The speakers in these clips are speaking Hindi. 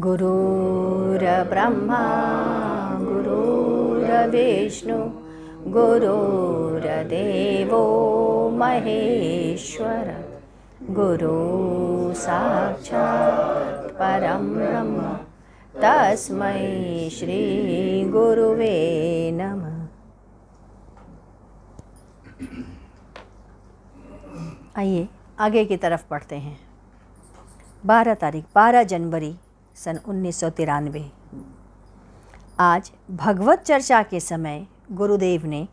गुरुर्ब्रह्मा गुरुर्विष्णु गुरुर्देवो महेश्वर गुरु साक्षात् परं ब्रह्म तस्मै श्री गुरुवे नमः। आइए आगे की तरफ पढ़ते हैं। 12 जनवरी सन 1993। आज भगवत चर्चा के समय गुरुदेव ने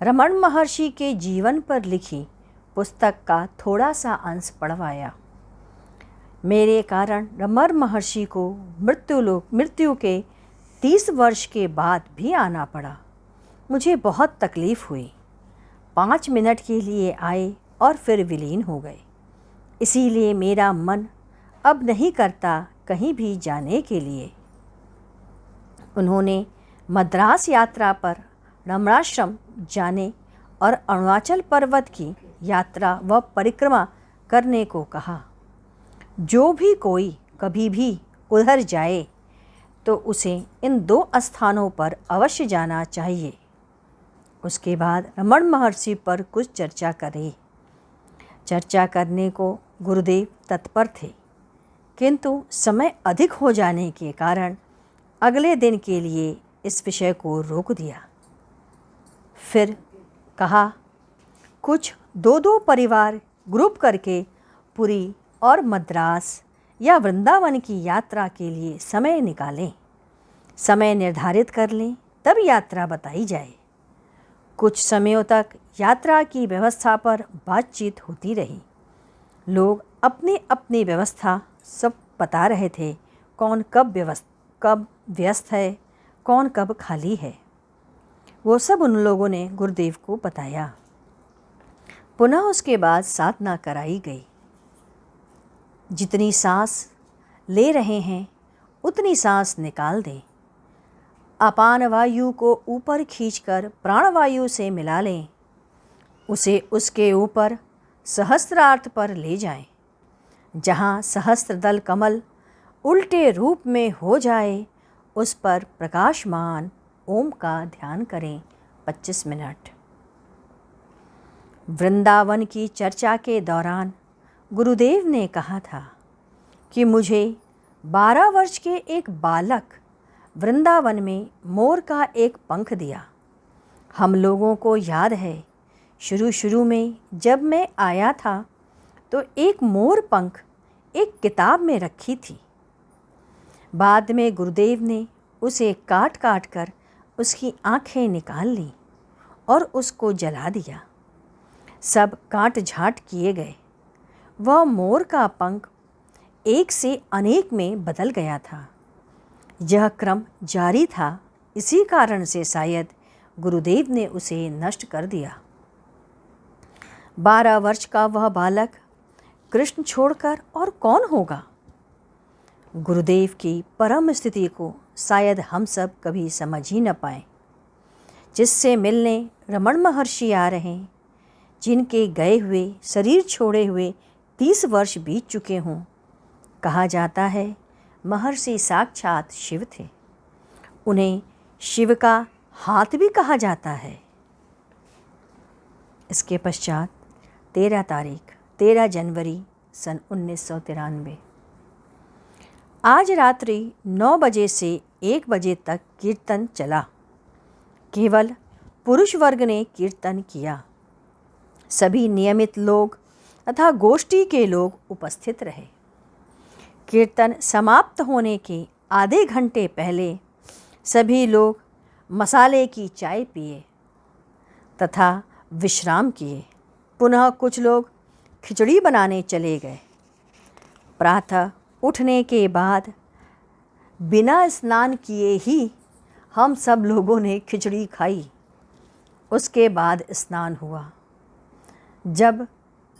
रमण महर्षि के जीवन पर लिखी पुस्तक का थोड़ा सा अंश पढ़वाया। मेरे कारण रमण महर्षि को मृत्यु के 30 वर्ष के बाद भी आना पड़ा। मुझे बहुत तकलीफ़ हुई। 5 मिनट के लिए आए और फिर विलीन हो गए। इसीलिए मेरा मन अब नहीं करता कहीं भी जाने के लिए। उन्होंने मद्रास यात्रा पर रमणाश्रम जाने और अरुणाचल पर्वत की यात्रा व परिक्रमा करने को कहा। जो भी कोई कभी भी उधर जाए तो उसे इन 2 स्थानों पर अवश्य जाना चाहिए। उसके बाद रमण महर्षि पर कुछ चर्चा करें। चर्चा करने को गुरुदेव तत्पर थे, किंतु समय अधिक हो जाने के कारण अगले दिन के लिए इस विषय को रोक दिया। फिर कहा, कुछ 2-2 परिवार ग्रुप करके पुरी और मद्रास या वृंदावन की यात्रा के लिए समय निकालें। समय निर्धारित कर लें, तब यात्रा बताई जाए। कुछ समयों तक यात्रा की व्यवस्था पर बातचीत होती रही। लोग अपनी अपनी व्यवस्था सब बता रहे थे, कौन कब व्यस्त है, कौन कब खाली है। वो सब उन लोगों ने गुरुदेव को बताया। पुनः उसके बाद साधना कराई गई। जितनी सांस ले रहे हैं उतनी सांस निकाल दें। अपान वायु को ऊपर खींचकर प्राणवायु से मिला लें। उसे उसके ऊपर सहस्त्रार्थ पर ले जाएं। जहाँ सहस्त्रदल कमल उल्टे रूप में हो जाए, उस पर प्रकाशमान ओम का ध्यान करें 25 मिनट। वृंदावन की चर्चा के दौरान गुरुदेव ने कहा था कि मुझे 12 वर्ष के एक बालक वृंदावन में मोर का एक पंख दिया। हम लोगों को याद है, शुरू में जब मैं आया था तो एक मोर पंख एक किताब में रखी थी। बाद में गुरुदेव ने उसे काट कर उसकी आंखें निकाल लीं और उसको जला दिया। सब काट झाट किए गए। वह मोर का पंख एक से अनेक में बदल गया था। यह क्रम जारी था। इसी कारण से शायद गुरुदेव ने उसे नष्ट कर दिया। 12 वर्ष का वह बालक कृष्ण छोड़कर और कौन होगा? गुरुदेव की परम स्थिति को शायद हम सब कभी समझ ही न पाए। जिससे मिलने रमण महर्षि आ रहे हैं, जिनके गए हुए शरीर छोड़े हुए 30 वर्ष बीत चुके हों। कहा जाता है महर्षि साक्षात शिव थे। उन्हें शिव का हाथ भी कहा जाता है। इसके पश्चात 13 जनवरी सन 1993। आज रात्रि 9 बजे से 1 बजे तक कीर्तन चला। केवल पुरुष वर्ग ने कीर्तन किया। सभी नियमित लोग तथा गोष्ठी के लोग उपस्थित रहे। कीर्तन समाप्त होने के आधे घंटे पहले सभी लोग मसाले की चाय पिए तथा विश्राम किए। पुनः कुछ लोग खिचड़ी बनाने चले गए। प्रातः उठने के बाद बिना स्नान किए ही हम सब लोगों ने खिचड़ी खाई। उसके बाद स्नान हुआ। जब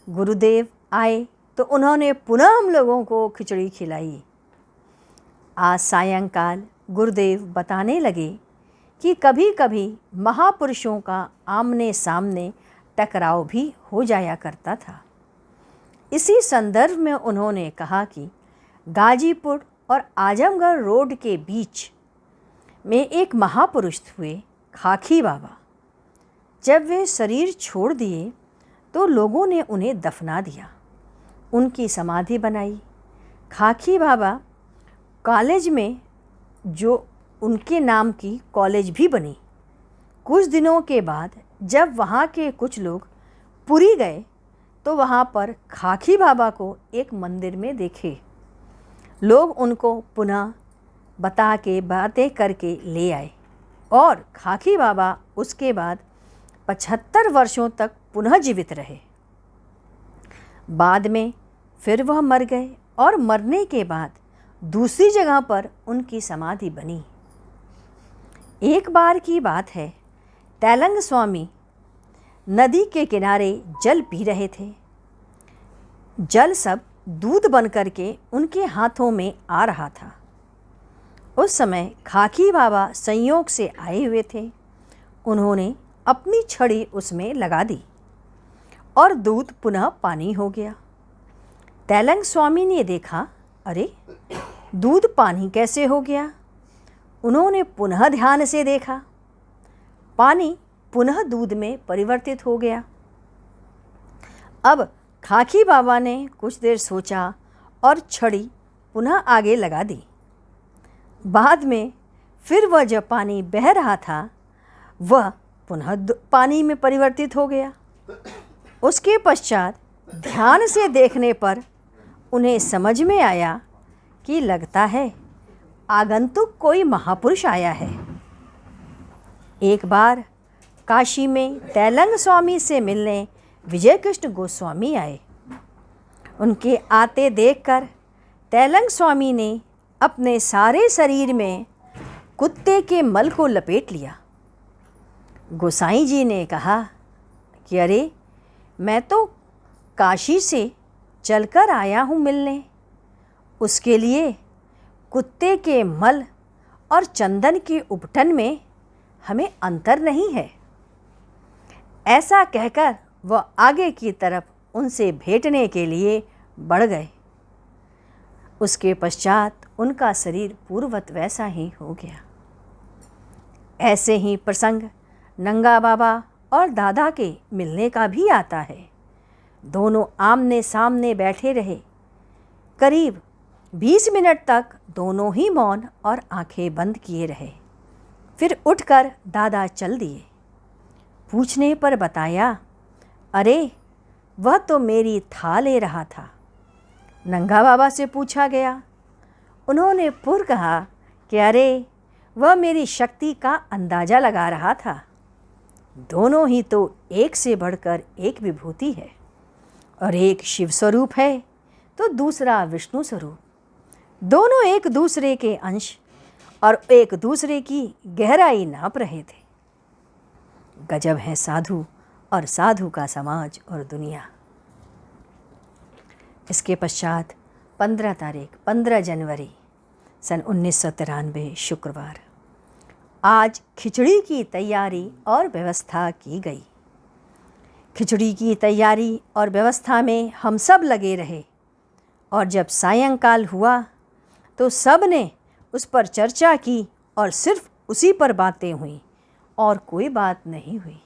गुरुदेव आए तो उन्होंने पुनः हम लोगों को खिचड़ी खिलाई। आज सायंकाल गुरुदेव बताने लगे कि कभी कभी महापुरुषों का आमने सामने टकराव भी हो जाया करता था। इसी संदर्भ में उन्होंने कहा कि गाजीपुर और आजमगढ़ रोड के बीच में एक महापुरुष हुए, खाकी बाबा। जब वे शरीर छोड़ दिए तो लोगों ने उन्हें दफना दिया, उनकी समाधि बनाई। खाकी बाबा कॉलेज में जो उनके नाम की कॉलेज भी बनी। कुछ दिनों के बाद जब वहाँ के कुछ लोग पुरी गए तो वहाँ पर खाकी बाबा को एक मंदिर में देखे। लोग उनको पुनः बता के बातें करके ले आए और खाकी बाबा उसके बाद 75 वर्षों तक पुनः जीवित रहे। बाद में फिर वह मर गए और मरने के बाद दूसरी जगह पर उनकी समाधि बनी। एक बार की बात है, तैलंग स्वामी नदी के किनारे जल पी रहे थे। जल सब दूध बन करके उनके हाथों में आ रहा था। उस समय खाकी बाबा संयोग से आए हुए थे। उन्होंने अपनी छड़ी उसमें लगा दी और दूध पुनः पानी हो गया। तैलंग स्वामी ने देखा, अरे दूध पानी कैसे हो गया? उन्होंने पुनः ध्यान से देखा, पानी पुनः दूध में परिवर्तित हो गया। अब खाकी बाबा ने कुछ देर सोचा और छड़ी पुनः आगे लगा दी। बाद में फिर वह जो पानी बह रहा था वह पुनः पानी में परिवर्तित हो गया। उसके पश्चात ध्यान से देखने पर उन्हें समझ में आया कि लगता है आगंतुक कोई महापुरुष आया है। एक बार काशी में तैलंग स्वामी से मिलने विजय कृष्ण गोस्वामी आए। उनके आते देखकर तैलंग स्वामी ने अपने सारे शरीर में कुत्ते के मल को लपेट लिया। गोसाई जी ने कहा कि अरे मैं तो काशी से चलकर आया हूँ मिलने, उसके लिए कुत्ते के मल और चंदन के उपटन में हमें अंतर नहीं है। ऐसा कहकर वह आगे की तरफ उनसे भेंटने के लिए बढ़ गए। उसके पश्चात उनका शरीर पूर्ववत वैसा ही हो गया। ऐसे ही प्रसंग नंगा बाबा और दादा के मिलने का भी आता है। दोनों आमने सामने बैठे रहे। करीब 20 मिनट तक दोनों ही मौन और आंखें बंद किए रहे। फिर उठकर दादा चल दिए। पूछने पर बताया, अरे वह तो मेरी था ले रहा था। नंगा बाबा से पूछा गया। उन्होंने पुर कहा कि अरे वह मेरी शक्ति का अंदाज़ा लगा रहा था। दोनों ही तो एक से बढ़कर एक विभूति है, और एक शिव स्वरूप है तो दूसरा विष्णु स्वरूप। दोनों एक दूसरे के अंश और एक दूसरे की गहराई नाप रहे थे। गजब है साधु और साधु का समाज और दुनिया। इसके पश्चात 15 जनवरी सन 1993 शुक्रवार, आज खिचड़ी की तैयारी और व्यवस्था की गई। खिचड़ी की तैयारी और व्यवस्था में हम सब लगे रहे, और जब सायंकाल हुआ तो सब ने उस पर चर्चा की और सिर्फ उसी पर बातें हुई और कोई बात नहीं हुई।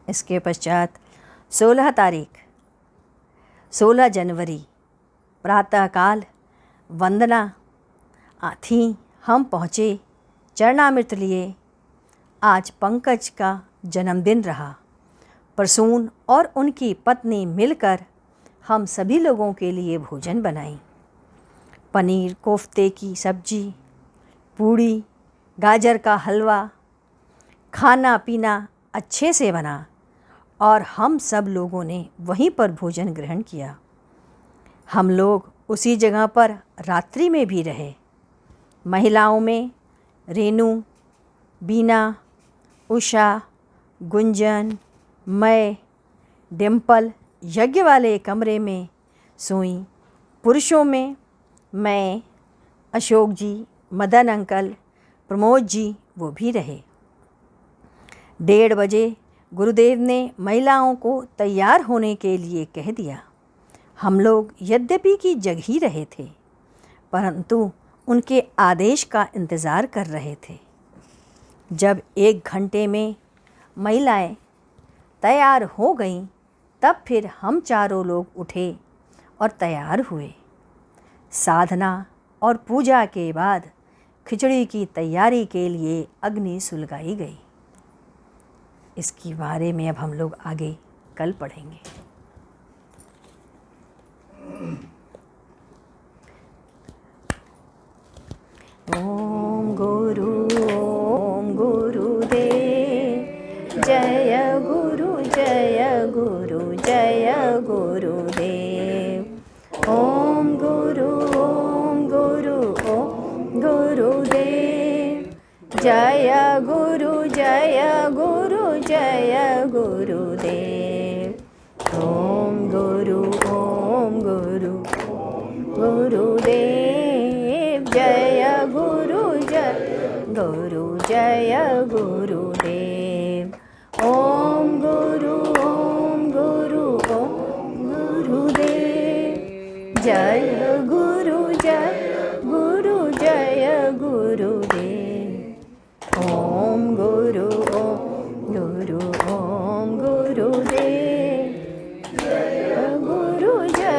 इसके पश्चात 16 जनवरी प्रातःकाल वंदना थी। हम पहुँचे, चरणामृत लिए। आज पंकज का जन्मदिन रहा। प्रसून और उनकी पत्नी मिलकर हम सभी लोगों के लिए भोजन बनाई। पनीर कोफ्ते की सब्जी, पूड़ी, गाजर का हलवा, खाना पीना अच्छे से बना और हम सब लोगों ने वहीं पर भोजन ग्रहण किया। हम लोग उसी जगह पर रात्रि में भी रहे। महिलाओं में रेनू, बीना, उषा, गुंजन, मैं, डिम्पल यज्ञ वाले कमरे में सोई। पुरुषों में मैं, अशोक जी, मदन अंकल, प्रमोद जी वो भी रहे। 1:30 बजे गुरुदेव ने महिलाओं को तैयार होने के लिए कह दिया। हम लोग यद्यपि कि जग ही रहे थे, परंतु उनके आदेश का इंतज़ार कर रहे थे। जब 1 घंटे में महिलाएं तैयार हो गईं, तब फिर हम चारों लोग उठे और तैयार हुए। साधना और पूजा के बाद खिचड़ी की तैयारी के लिए अग्नि सुलगाई गई। इसके बारे में अब हम लोग आगे कल पढ़ेंगे। ओम गुरुदेव जय गुरु जय गुरु जय गुरुदेव। ओम गुरु ओम गुरुदेव जय गुरु जय गुरु जय गुरुदेव। ओम गुरु गुरुदेव जय गुरु जय गुरुदेव। ओम गुरु गुरुदेव जय गुरु जय गुरुदेव। ओम गुरु गुरुदेव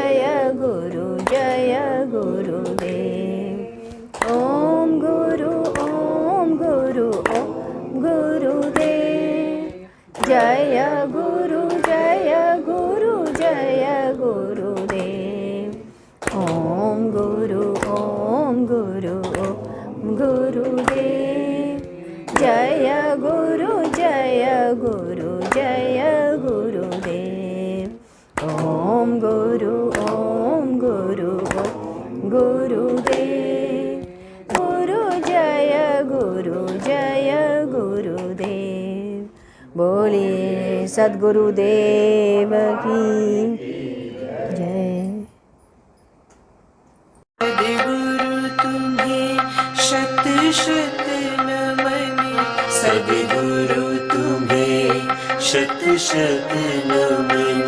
जय गुरु जय गुरुदेव। ओम गुरु गुरुदेव जय गुरु जय गुरुदेव। ओम गुरु गुरुदेव जय गुरु जय गुरुदेव। ओम गुरु गुरुदेव गुरु जय गुरुदेव। बोलिए सद्गुरुदेव की जय। सद्गुरु तुम्हें शत शत नमन। सद्गुरु तुम्हें शत शत नमन।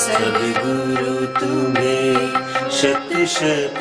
सद्गुरु तुम्हें शत शत